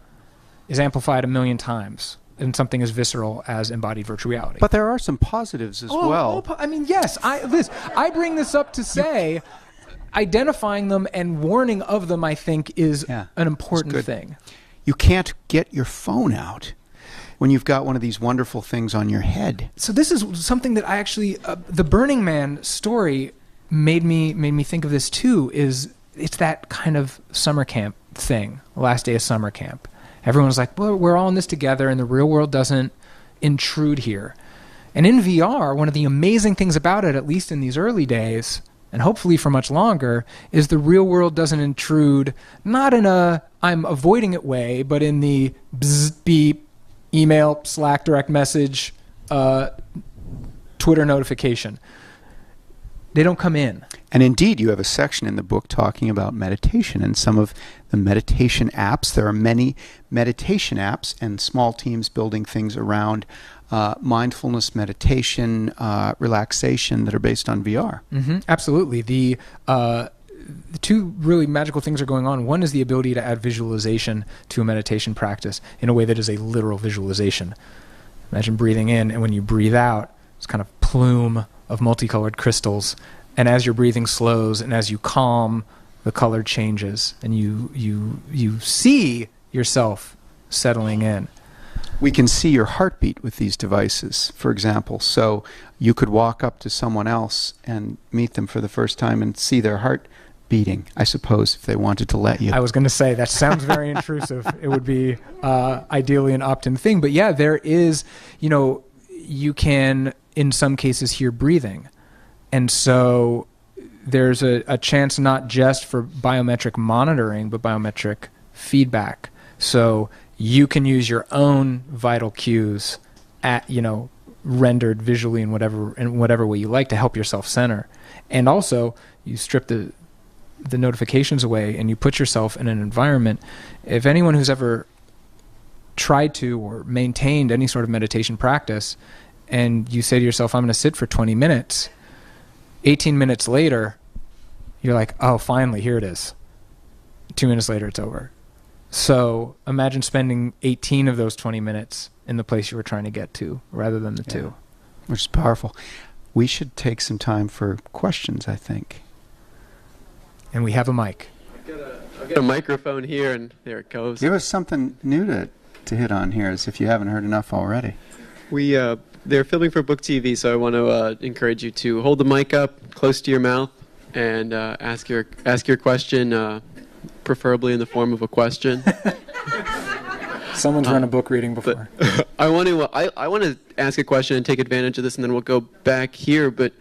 is amplified a million times in something as visceral as embodied virtual reality. But there are some positives as well. I mean, yes. I bring this up to say identifying them and warning of them, I think, is an important thing. You can't get your phone out when you've got one of these wonderful things on your head. So this is something that I actually, the Burning Man story made me think of this too, is it's that kind of summer camp thing, last day of summer camp. Everyone's like, well, we're all in this together and the real world doesn't intrude here. And in VR, one of the amazing things about it, at least in these early days, and hopefully for much longer, is the real world doesn't intrude, not in a I'm avoiding it way, but in the bzz, beep, email, Slack, direct message, Twitter notification. They don't come in. And indeed, you have a section in the book talking about meditation and some of the meditation apps. There are many meditation apps and small teams building things around mindfulness, meditation, relaxation that are based on VR. Mm-hmm, absolutely. The two really magical things are going on. One is the ability to add visualization to a meditation practice in a way that is a literal visualization. Imagine breathing in, and when you breathe out, it's kind of plume of multicolored crystals. And as your breathing slows and as you calm, the color changes, and you see yourself settling in. We can see your heartbeat with these devices, for example. So you could walk up to someone else and meet them for the first time and see their heart beating, I suppose, if they wanted to let you. I was going to say, that sounds very intrusive. It would be ideally an opt-in thing. But yeah, there is, you can, in some cases, hear breathing. And so there's a chance not just for biometric monitoring, but biometric feedback. So you can use your own vital cues rendered visually in whatever way you like to help yourself center. And also, you strip the notifications away and you put yourself in an environment. If anyone who's ever tried to or maintained any sort of meditation practice, and you say to yourself, I'm going to sit for 20 minutes, 18 minutes later, you're like, oh, finally, here it is. 2 minutes later, it's over. So imagine spending 18 of those 20 minutes in the place you were trying to get to rather than the two. Which is powerful. We should take some time for questions, I think. And we have a mic. I've got a microphone here, and there it goes. Give us something new to hit on here, as if you haven't heard enough already. We they're filming for Book TV, so I want to encourage you to hold the mic up close to your mouth and ask your question, preferably in the form of a question. Someone's run a book reading before. I want to ask a question and take advantage of this, and then we'll go back here. But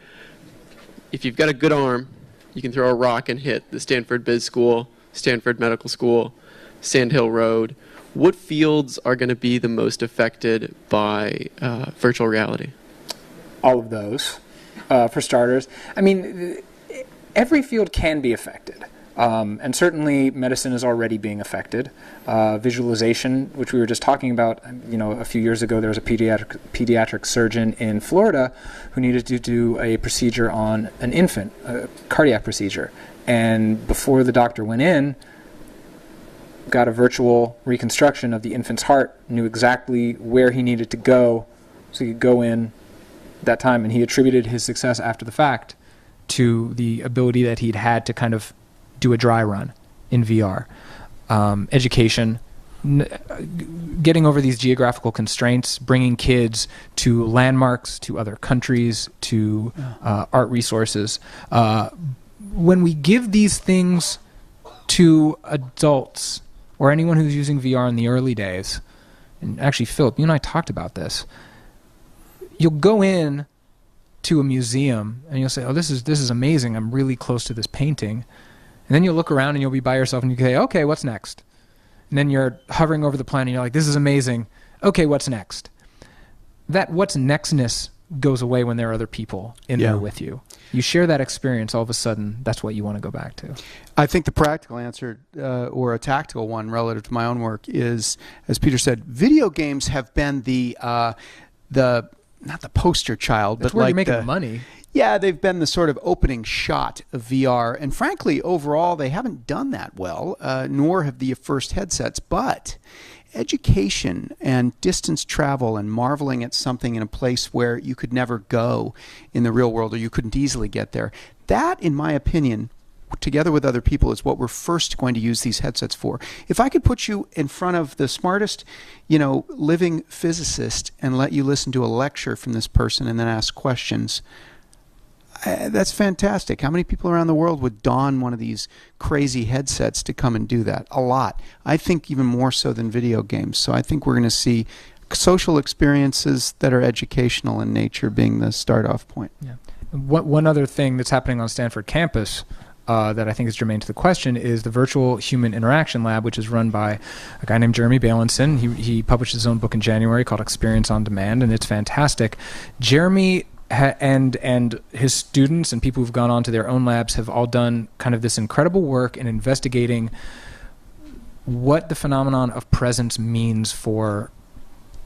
if you've got a good arm, you can throw a rock and hit the Stanford Biz School, Stanford Medical School, Sand Hill Road. What fields are going to be the most affected by virtual reality? All of those, for starters. I mean, every field can be affected. And certainly medicine is already being affected. Visualization, which we were just talking about, a few years ago there was a pediatric surgeon in Florida who needed to do a procedure on an infant, a cardiac procedure. And before the doctor went in, got a virtual reconstruction of the infant's heart, knew exactly where he needed to go so he could go in that time. And he attributed his success after the fact to the ability that he'd had to kind of do a dry run in VR. Education, getting over these geographical constraints, bringing kids to landmarks, to other countries, to art resources. When we give these things to adults or anyone who's using VR in the early days, and actually, Philip, you and I talked about this, you'll go in to a museum and you'll say, oh, this is amazing. I'm really close to this painting. And then you'll look around and you'll be by yourself and you say, okay, what's next? And then you're hovering over the planet and you're like, this is amazing. Okay, what's next? That what's nextness goes away when there are other people in there with you. You share that experience, all of a sudden, that's what you want to go back to. I think the practical answer, or a tactical one relative to my own work, is, as Peter said, video games have been the not the poster child, That's but where like you're making money. Yeah, they've been the sort of opening shot of VR. And frankly, overall, they haven't done that well, nor have the first headsets. But education and distance travel and marveling at something in a place where you could never go in the real world or you couldn't easily get there, that, in my opinion, together with other people, is what we're first going to use these headsets for. If I could put you in front of the smartest, living physicist and let you listen to a lecture from this person and then ask questions, that's fantastic. How many people around the world would don one of these crazy headsets to come and do that? A lot. I think even more so than video games. So I think we're going to see social experiences that are educational in nature being the start-off point. Yeah. One other thing that's happening on Stanford campus that I think is germane to the question is the Virtual Human Interaction Lab, which is run by a guy named Jeremy Bailenson. He published his own book in January called Experience on Demand, and it's fantastic. Jeremy and his students and people who've gone on to their own labs have all done kind of this incredible work in investigating what the phenomenon of presence means for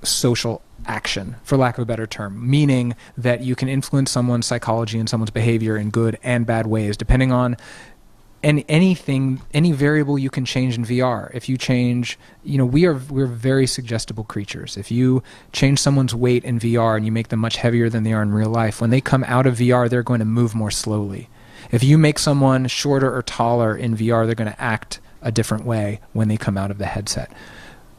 social action, for lack of a better term, meaning that you can influence someone's psychology and someone's behavior in good and bad ways, depending on any variable you can change in VR. If you change, we're very suggestible creatures. If you change someone's weight in VR and you make them much heavier than they are in real life, when they come out of VR, they're going to move more slowly. If you make someone shorter or taller in VR, they're going to act a different way when they come out of the headset.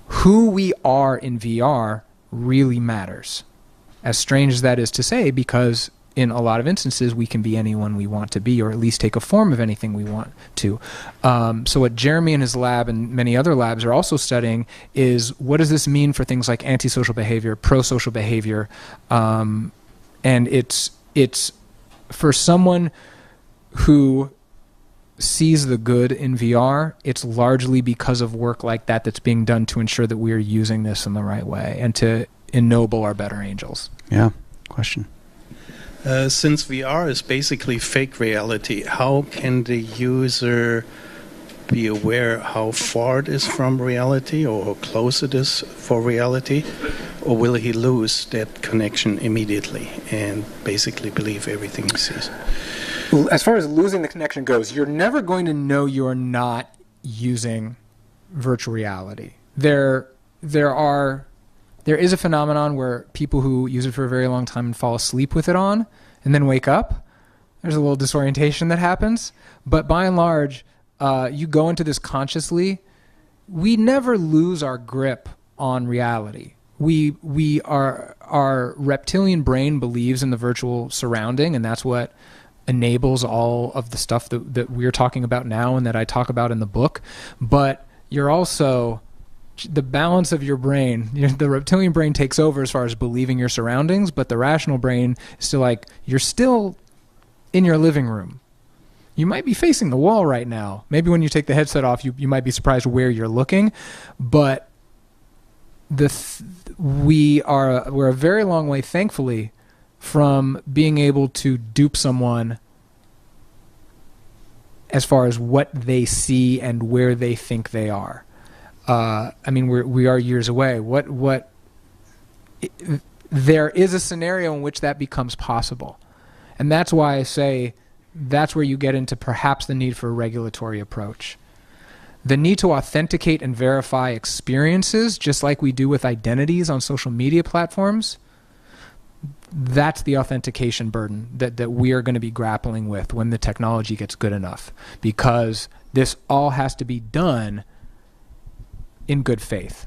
Who we are in VR really matters. As strange as that is to say, because in a lot of instances, we can be anyone we want to be, or at least take a form of anything we want to. So what Jeremy and his lab and many other labs are also studying is, what does this mean for things like antisocial behavior, pro-social behavior? And it's for someone who sees the good in VR, it's largely because of work like that that's being done to ensure that we are using this in the right way and to ennoble our better angels. Yeah. Question. Since VR is basically fake reality, how can the user be aware how far it is from reality or how close it is for reality? Or will he lose that connection immediately and basically believe everything he sees? As far as losing the connection goes, you're never going to know you're not using virtual reality. There is a phenomenon where people who use it for a very long time and fall asleep with it on and then wake up, there's a little disorientation that happens. But by and large, you go into this consciously. We never lose our grip on reality. our reptilian brain believes in the virtual surrounding, and that's what enables all of the stuff that we're talking about now and that I talk about in the book. But you're also, the balance of your brain, the reptilian brain takes over as far as believing your surroundings, but the rational brain is still like, you're still in your living room. You might be facing the wall right now. Maybe when you take the headset off, you might be surprised where you're looking, but we're a very long way, thankfully, from being able to dupe someone as far as what they see and where they think they are. I mean, we are years away. There is a scenario in which that becomes possible, and that's why I say that's where you get into perhaps the need for a regulatory approach. The need to authenticate and verify experiences, just like we do with identities on social media platforms, that's the authentication burden that we are going to be grappling with when the technology gets good enough, because this all has to be done in good faith.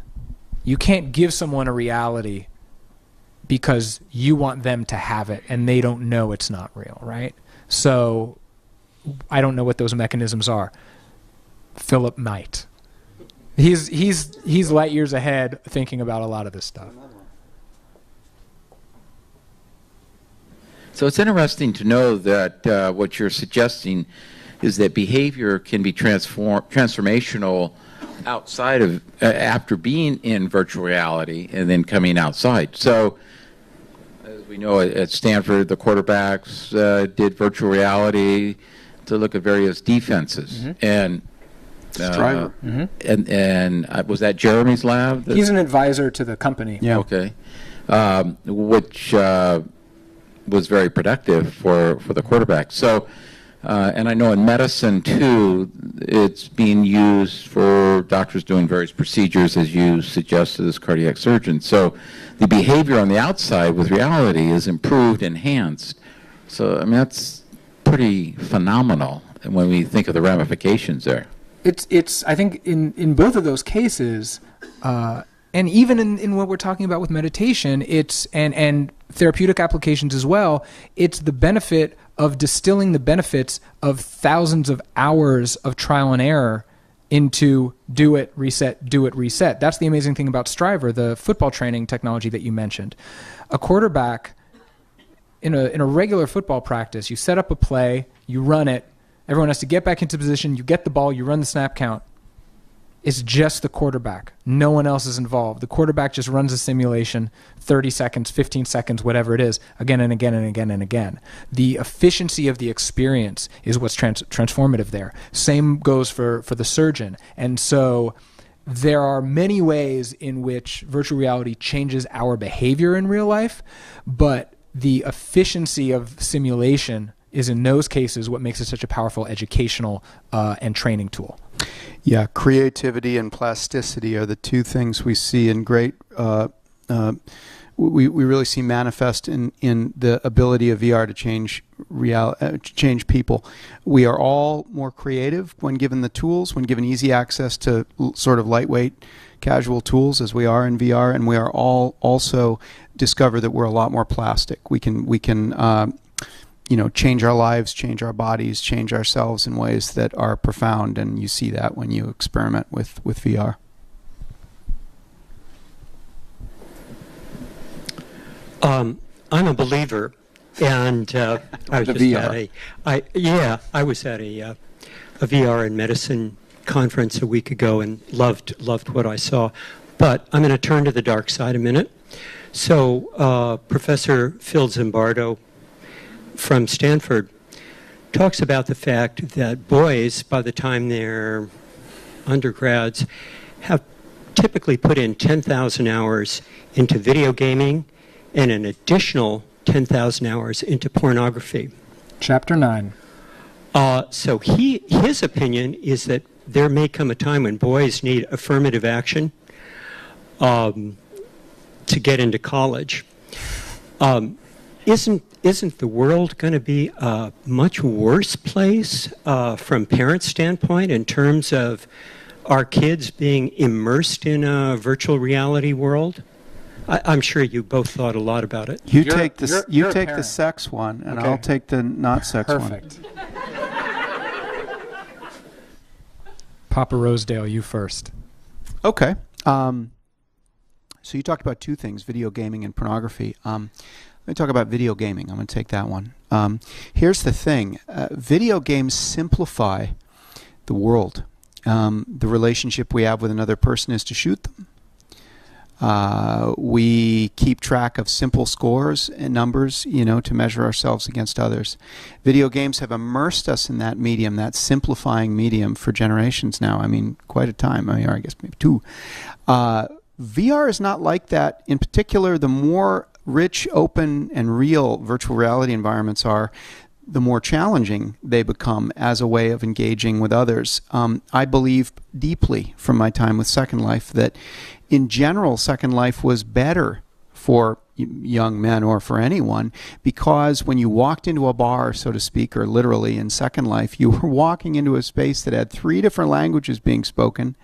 You can't give someone a reality because you want them to have it and they don't know it's not real, right? So I don't know what those mechanisms are. Philip might. He's light years ahead thinking about a lot of this stuff. So it's interesting to know that what you're suggesting is that behavior can be transformational outside of after being in virtual reality and then coming outside. So as we know at Stanford, the quarterbacks did virtual reality to look at various defenses. And Striver. and was that Jeremy's lab? He's an advisor to the company. Yeah. Okay. Which was very productive for the quarterback. So, and I know in medicine too, it's being used for doctors doing various procedures, as you suggested, as cardiac surgeons. So the behavior on the outside with reality is improved, enhanced. So, I mean, that's pretty phenomenal when we think of the ramifications there. It's I think in both of those cases, and even in what we're talking about with meditation, it's and therapeutic applications as well, it's the benefit of distilling the benefits of thousands of hours of trial and error into do it, reset, do it, reset. That's the amazing thing about Striver, the football training technology that you mentioned. A quarterback in a regular football practice, you set up a play, you run it, everyone has to get back into position, you get the ball, you run the snap count. It's just the quarterback. No one else is involved. The quarterback just runs a simulation, 30 seconds, 15 seconds, whatever it is, again and again and again and again. The efficiency of the experience is what's transformative there. Same goes for the surgeon. And so there are many ways in which virtual reality changes our behavior in real life, but the efficiency of simulation is in those cases what makes it such a powerful educational and training tool. Yeah, creativity and plasticity are the two things we see in great. We really see manifest in the ability of VR to change people. We are all more creative when given the tools, when given easy access to sort of lightweight, casual tools, as we are in VR, and we are all also discover that we're a lot more plastic. We can change our lives, change our bodies, change ourselves in ways that are profound, and you see that when you experiment with VR. I'm a believer, and I was I was at a VR and medicine conference a week ago and loved what I saw. But I'm going to turn to the dark side a minute. So Professor Phil Zimbardo from Stanford talks about the fact that boys, by the time they're undergrads, have typically put in 10,000 hours into video gaming and an additional 10,000 hours into pornography. Chapter 9. So his opinion is that there may come a time when boys need affirmative action to get into college. Isn't the world going to be a much worse place from parents' standpoint in terms of our kids being immersed in a virtual reality world? I'm sure you both thought a lot about it. You You're- take the you're- you you're a take the parent. sex one, and Okay. I'll take the not sex one. Perfect. Papa Rosedale, you first. Okay. So you talked about two things: video gaming and pornography. Let me talk about video gaming. I'm going to take that one. Here's the thing: video games simplify the world. The relationship we have with another person is to shoot them. We keep track of simple scores and numbers, to measure ourselves against others. Video games have immersed us in that medium, that simplifying medium, for generations now. I mean, quite a time. I guess maybe two. VR is not like that. In particular, the more rich, open, and real virtual reality environments are, the more challenging they become as a way of engaging with others. I believe deeply from my time with Second Life that in general, Second Life was better for young men or for anyone, because when you walked into a bar, so to speak, or literally in Second Life, you were walking into a space that had 3 different languages being spoken.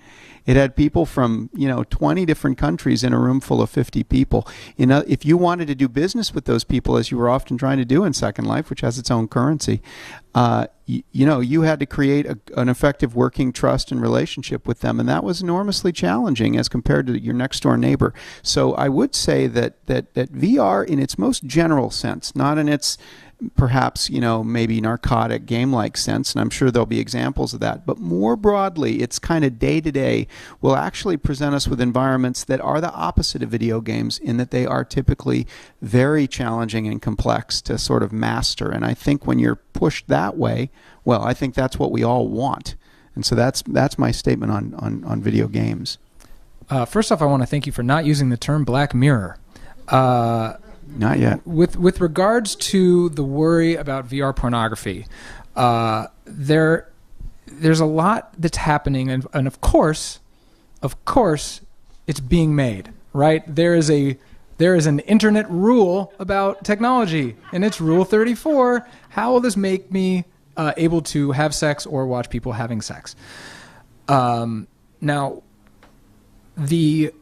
It had people from 20 different countries in a room full of 50 people. If you wanted to do business with those people, as you were often trying to do in Second Life, which has its own currency, you had to create an effective working trust and relationship with them, and that was enormously challenging as compared to your next door neighbor. So I would say that VR, in its most general sense, not in its perhaps maybe narcotic game-like sense, and I'm sure there'll be examples of that, but more broadly, it's kind of day-to-day, will actually present us with environments that are the opposite of video games, in that they are typically very challenging and complex to sort of master. And I think when you're pushed that way, well, I think that's what we all want. And so that's my statement on video games. First off, I want to thank you for not using the term Black Mirror. Not yet. With regards to the worry about VR pornography, there's a lot that's happening, and of course, it's being made, right? There is an internet rule about technology, and it's Rule 34. How will this make me able to have sex or watch people having sex? Now, the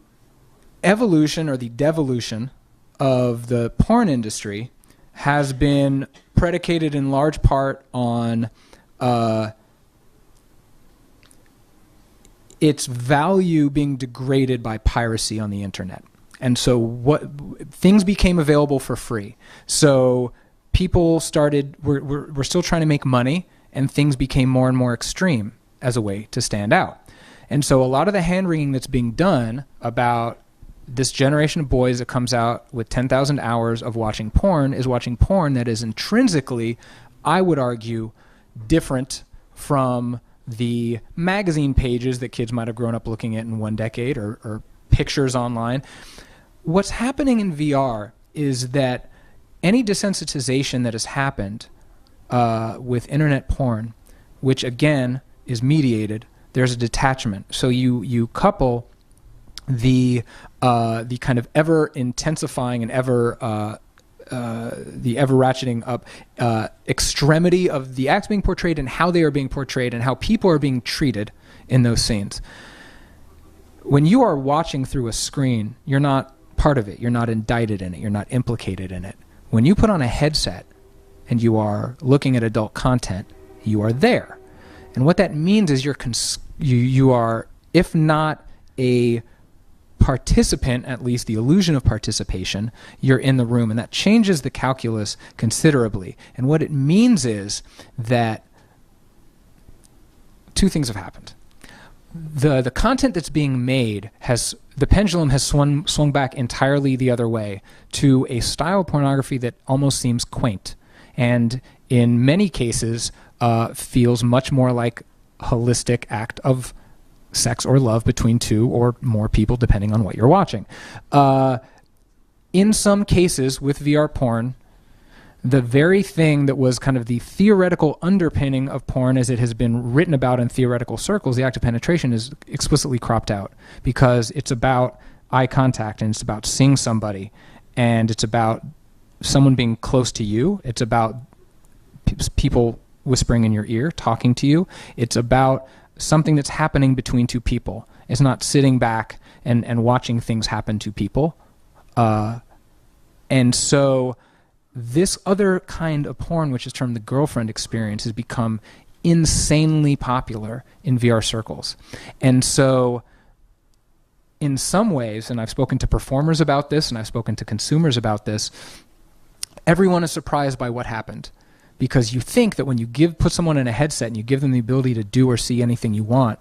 evolution or the devolution of the porn industry has been predicated in large part on its value being degraded by piracy on the internet. And so things became available for free. So people we're still trying to make money, and things became more and more extreme as a way to stand out. And so a lot of the hand-wringing that's being done about this generation of boys that comes out with 10,000 hours of watching porn is watching porn that is intrinsically, I would argue, different from the magazine pages that kids might have grown up looking at in one decade, or pictures online. What's happening in VR is that any desensitization that has happened with internet porn, which again is mediated, there's a detachment. So you couple the kind of ever intensifying and ever ratcheting up extremity of the acts being portrayed and how they are being portrayed and how people are being treated in those scenes. When you are watching through a screen, you're not part of it. You're not indicted in it. You're not implicated in it. When you put on a headset and you are looking at adult content, you are there. And what that means is you are, if not a participant, at least the illusion of participation, you're in the room, and that changes the calculus considerably. And what it means is that two things have happened. The content that's being made the pendulum has swung back entirely the other way to a style of pornography that almost seems quaint, and in many cases feels much more like a holistic act of sex or love between two or more people, depending on what you're watching. In some cases, with VR porn, the very thing that was kind of the theoretical underpinning of porn as it has been written about in theoretical circles, the act of penetration, is explicitly cropped out, because it's about eye contact, and it's about seeing somebody, and it's about someone being close to you. It's about people whispering in your ear, talking to you. It's about something that's happening between two people. It's not sitting back and watching things happen to people. And so this other kind of porn, which is termed the girlfriend experience, has become insanely popular in VR circles. And so in some ways, and I've spoken to performers about this, and I've spoken to consumers about this, everyone is surprised by what happened. Because you think that when you put someone in a headset and you give them the ability to do or see anything you want,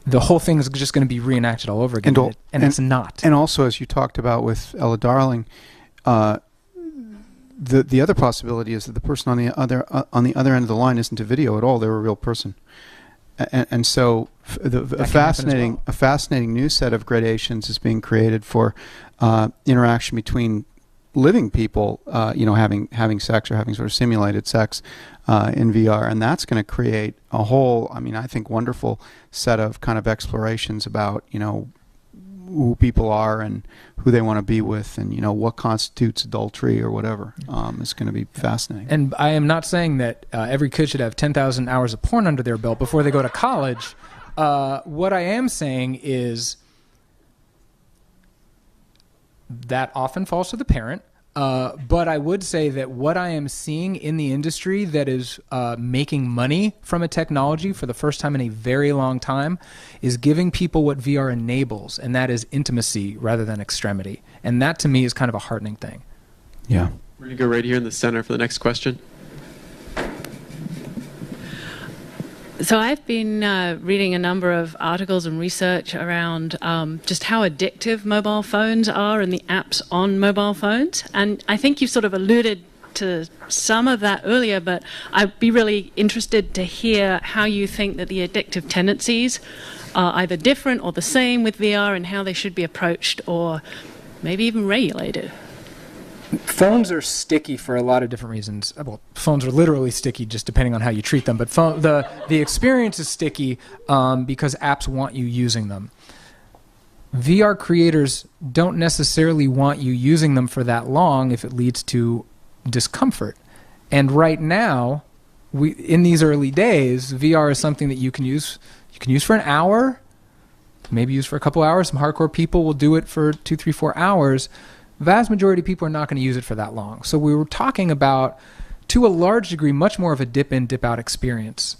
the whole thing is just going to be reenacted all over again, and it's not. And also, as you talked about with Ella Darling, the other possibility is that the person on the other end of the line isn't a video at all; they're a real person. And so, a fascinating new set of gradations is being created for interaction between living people, having sex or having sort of simulated sex in VR, and that's going to create a whole, I think, wonderful set of kind of explorations about, who people are and who they want to be with, and what constitutes adultery or whatever. It's going to be fascinating. And I am not saying that every kid should have 10,000 hours of porn under their belt before they go to college. What I am saying is that often falls to the parent. But I would say that what I am seeing in the industry that is making money from a technology for the first time in a very long time is giving people what VR enables, and that is intimacy rather than extremity. And that, to me, is kind of a heartening thing. Yeah. We're going to go right here in the center for the next question. So I've been reading a number of articles and research around just how addictive mobile phones are and the apps on mobile phones. And I think you sort of alluded to some of that earlier, but I'd be really interested to hear how you think that the addictive tendencies are either different or the same with VR, and how they should be approached or maybe even regulated. Phones are sticky for a lot of different reasons. Well, phones are literally sticky just depending on how you treat them. But the experience is sticky because apps want you using them. VR creators don't necessarily want you using them for that long if it leads to discomfort. And right now, in these early days, VR is something that you can use. You can use for an hour, maybe use for a couple hours. Some hardcore people will do it for 2, 3, 4 hours. Vast majority of people are not going to use it for that long. So we were talking about, to a large degree, much more of a dip-in, dip-out experience.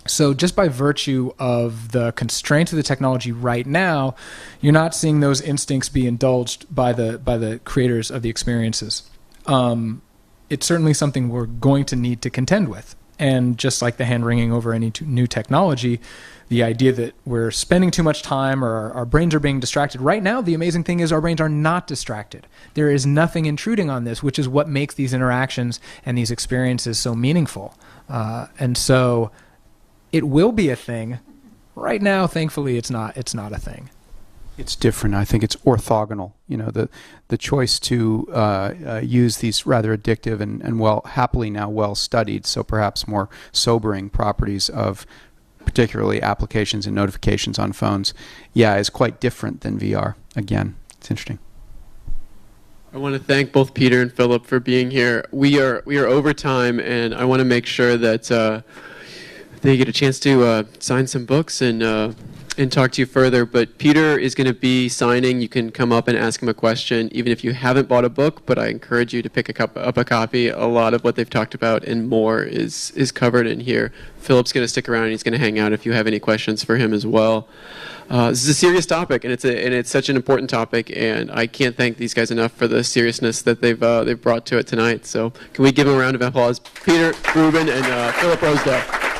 So just by virtue of the constraints of the technology right now, you're not seeing those instincts be indulged by the creators of the experiences. It's certainly something we're going to need to contend with. And just like the hand wringing over any new technology, the idea that we're spending too much time or our brains are being distracted. Right now, the amazing thing is our brains are not distracted. There is nothing intruding on this, which is what makes these interactions and these experiences so meaningful. And so it will be a thing. Right now, thankfully, it's not a thing. It's different. I think it's orthogonal. The choice to use these rather addictive and happily now well studied, so perhaps more sobering properties of particularly applications and notifications on phones, is quite different than VR. Again, it's interesting. I want to thank both Peter and Philip for being here. We are over time, and I want to make sure that they get a chance to sign some books and talk to you further. But Peter is going to be signing. You can come up and ask him a question, even if you haven't bought a book, but I encourage you to pick up a copy. A lot of what they've talked about and more is covered in here. Philip's going to stick around and he's going to hang out if you have any questions for him as well. This is a serious topic, and it's such an important topic, and I can't thank these guys enough for the seriousness that they've brought to it tonight. So can we give them a round of applause? Peter Rubin and Philip Rosedale.